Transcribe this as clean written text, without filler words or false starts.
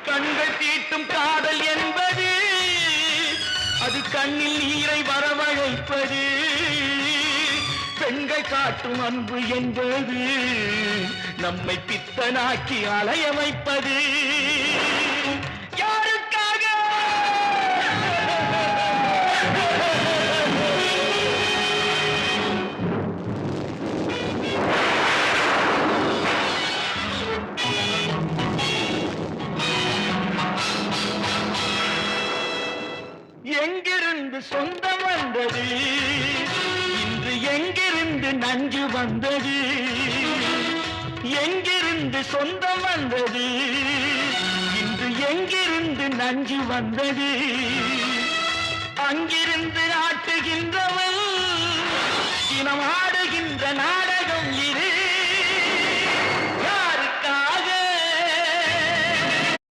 கண்கள் தீட்டும் காதல் என்பது அது கண்ணில் நீரை வரவழைப்பது. பெண்கள் காட்டும் அன்பு என்பது நம்மை பித்தனாக்கி அலைய வைப்பது. யாருக்காக? எங்கிருந்து சொந்தம் வந்தது, இன்று எங்கிருந்து நஞ்சு வந்தது. எங்கிருந்து சொந்தம் வந்தது, இன்று எங்கிருந்து நஞ்சு வந்தது. அங்கிருந்து ஆட்டுகின்றவள் இனம் ஆடுகின்ற நாட